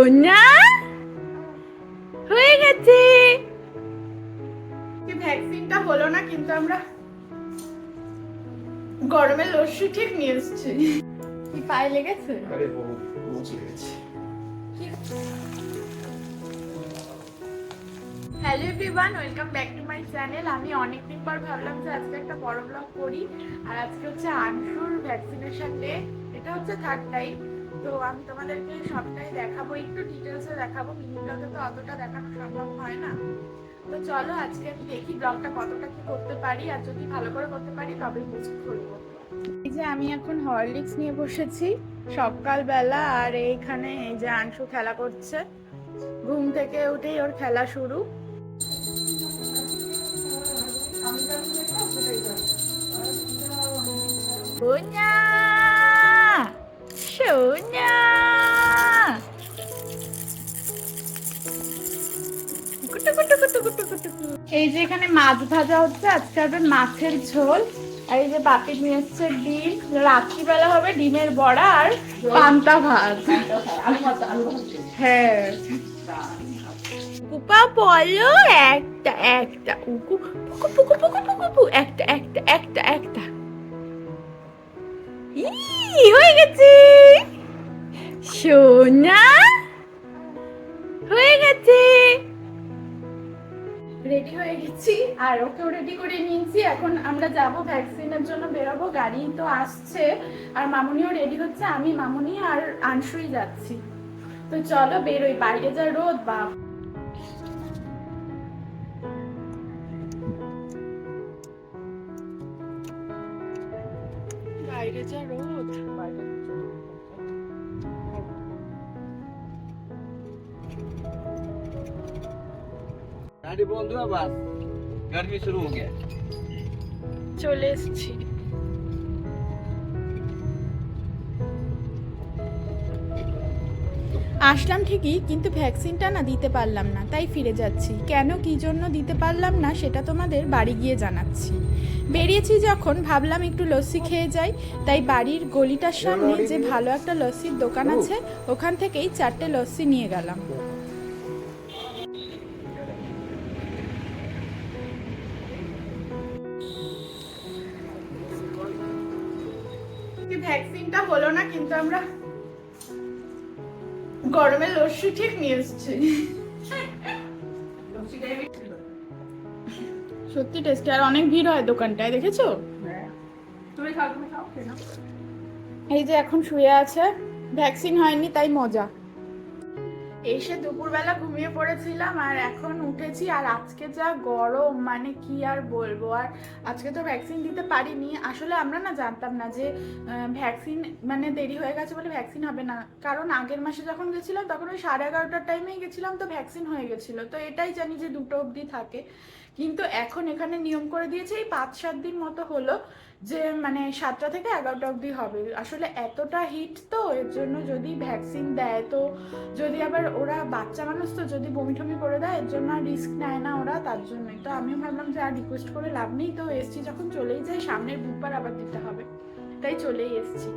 সোনা হয়ে গেছে। ভ্যাকসিনটা হলো না, কিন্তু আমরা গরমে লস্যি ঠিক নিয়ে এসেছি। কি পায়ে লেগেছে? আরে বহুত মুচি লেগেছে। Hello everyone, welcome back to my channel. আমি অনেকদিন পর ভাবলাম যে আজকে একটা বড় ব্লগ করি। আর আজকে হচ্ছে আনসুর ভ্যাকসিনেশন ডে। এটা হচ্ছে 3rd টাইম। তো আমি তোমাদেরকে সবটাই দেখাবো, একটু ডিটেলসে দেখাবো। মিনি ব্লগে তো অতটা দেখানো সম্ভব হয় না। তো চলো আজকে আমি দেখি ব্লগটা কতটা কি করতে পারি, আর যদি ভালো করে করতে পারি তবেই পোস্ট করবো। এই যে আমি এখন হরলিক্স নিয়ে বসেছি সকালবেলা, আর এইখানে এই যে আনসু খেলা করছে। ঘুম থেকে উঠেই ওর খেলা শুরু। সোনা সোনা কুটু কুটু কুটু কুটু কুটু। এই যে এখানে মাছ ভাজা হচ্ছে, আজকে হবে মাছের ঝোল। আর এই যে বাপি নিয়ে এসছে ডিম, রাত্রিবেলা হবে ডিমের বড়া আর পান্তা ভাত। হ্যাঁ কুপা বলো একটা একটা উকু পুকু পুকু পুকু পুকু পু একটা একটা একটা একটা। হয়ে গেছে সোনা, হয়ে গেছে। রেডি হয়ে গেছি আর ওকেও রেডি করে নিয়েছি। এখন আমরা যাব ভ্যাকসিনের জন্য, বেরোবো, গাড়ি তো আসছে। আর মামুনিও রেডি হচ্ছে, আমি মামুনি আর আনসুই যাচ্ছি। তো চলো বেরোই, বাইরে যা রোদ বাপ। বাইরে যা রোদ। गाड़ी बोल दो बस, गर्मी शुरू हो गया। চলে এসেছি। আসলাম ঠিকই, কিন্তু ভ্যাকসিনটা না দিতে পারলাম না, তাই ফিরে যাচ্ছি। কেন কি জন্য দিতে পারলাম না সেটা তোমাদের বাড়ি গিয়ে জানাচ্ছি। বেরিয়েছি যখন ভাবলাম একটু লস্যি খেয়ে যাই, তাই বাড়ির গলিটার সামনে যে ভালো একটা লস্যির দোকান আছে ওখান থেকেই 4টে লস্যি নিয়ে গেলাম। ভ্যাকসিনটা হলো না, কিন্তু আমরা গরমে লস্যি ঠিক নিয়ে এসেছি। সত্যি টেস্টি, আর অনেক ভিড় হয় দোকানটায়, দেখেছো? এই যে এখন শুয়ে আছে, ভ্যাকসিন হয়নি তাই মজা। এসে দুপুরবেলা ঘুমিয়ে পড়েছিলাম আর এখন উঠেছি। আর আজকে যা গরম, মানে কি আর বলবো। আর আজকে তো ভ্যাকসিন দিতে পারিনি। আসলে আমরা না জানতাম না যে ভ্যাকসিন মানে দেরি হয়ে গেছে বলে ভ্যাকসিন হবে না। কারণ আগের মাসে যখন গেছিলাম তখন ওই 11:30টার টাইমেই গেছিলাম, তো ভ্যাকসিন হয়ে গেছিলো। তো এটাই জানি যে 2টো অবধি থাকে। কিন্তু এখন এখানে নিয়ম করে দিয়েছে এই 5-7 দিন মতো হলো যে মানে 7টা থেকে 11টা অবধি হবে। আসলে এতটা হিট, তো এর জন্য যদি ভ্যাকসিন দেয়, তো যদি আবার ওরা বাচ্চা মানুষ, তো যদি বমি টমি করে দেয়, এর জন্য আর রিস্ক নেয় না ওরা, তার জন্যই। তো আমিও ভাবলাম যে আর রিকোয়েস্ট করে লাভ নেই, তো এসছি যখন চলেই যাই, সামনের বুধবার আবার দিতে হবে, তাই চলেই এসছি।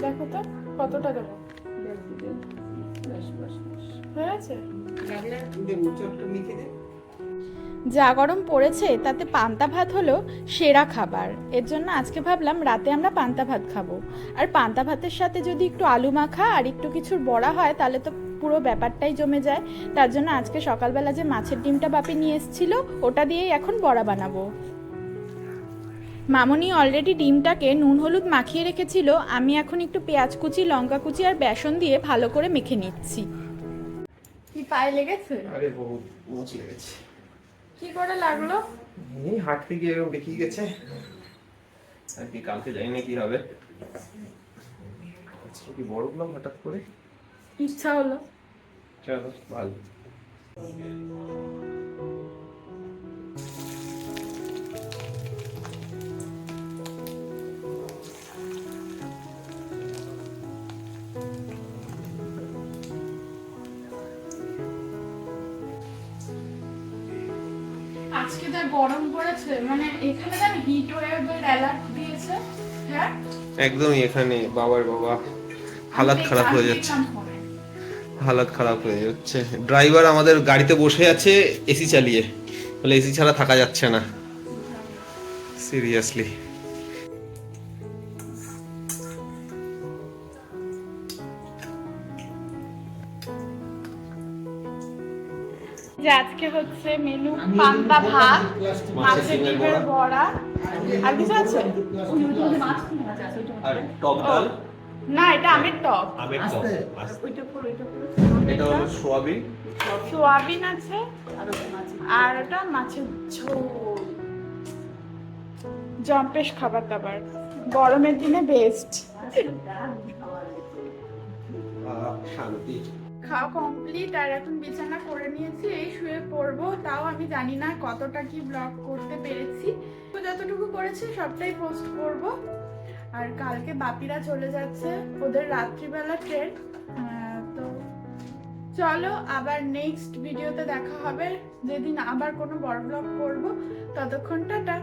দেখো তো কতটা দেবো, হয়ে আছে? যা গরম পড়েছে তাতে পান্তা ভাত হলো সেরা খাবার। এর জন্য আজকে ভাবলাম রাতে আমরা পান্তা ভাত খাবো। আর পান্তা ভাতের সাথে যদি একটু আলু মাখা আর একটু কিছুর বড়া হয় তাহলে তো পুরো ব্যাপারটাই জমে যায়। তার জন্য আজকে সকালবেলা যে মাছের ডিমটা বাপি নিয়ে এসেছিল ওটা দিয়েই এখন বড়া বানাবো। মামনি অলরেডি ডিমটাকে নুন হলুদ মাখিয়ে রেখেছিল, আমি এখন একটু পেঁয়াজ কুচি, লঙ্কা কুচি আর বেসন দিয়ে ভালো করে মেখে নিচ্ছি। কি পায়ে লেগেছে? আরে বহুত মুচি লেগেছে। কি করে লাগলো? এই হাঁটতে গিয়ে এরকম দেখিয়ে গেছে। আর কি কালকে জানি না কি হবে। আজকে কি বড় ব্লগ হঠাৎ করে ইচ্ছা হলো। চলো ভালো। আজকে যা গরম পড়েছে, মানে এখানে না হিট ওয়েভের অ্যালার্ট দিয়েছে। হ্যাঁ একদমই, এখানে বাবার বাবা হালাত খারাপ হয়ে যাচ্ছে, হালাত খারাপ হয়ে যাচ্ছে। ড্রাইভার আমাদের গাড়িতে বসে আছে এসি চালিয়ে, বলে এসি ছাড়া থাকা যাচ্ছে না, সিরিয়াসলি। যে আজকে হচ্ছে মেনু পান্তা ভাত, মাছের ডিমের বড়া, আর কিছু আছে? আর টক ডাল। না, এটা আমের টক। আমের টক। ওইটা পুরো, এটা পুরো। এটা হলো সোয়াবিন। সোয়াবিন আছে আর ওটা মাছের ঝোল। জম্পেশ খাবার দাবার, গরমের দিনে বেস্ট। শান্তি। খাওয়া কমপ্লিট আর এখন বিছানা করে নিয়েছি, এই শুয়ে পড়বো। তাও আমি জানি না কতটা কি ব্লগ করতে পেরেছি, তো যতটুকু করেছি সবটাই পোস্ট করব। আর কালকে বাপিরা চলে যাচ্ছে, ওদের রাত্রিবেলা ট্রেন। তো চলো আবার নেক্সট ভিডিওতে দেখা হবে, যেদিন আবার কোনো বড় ব্লগ করব। ততক্ষণ টাটা।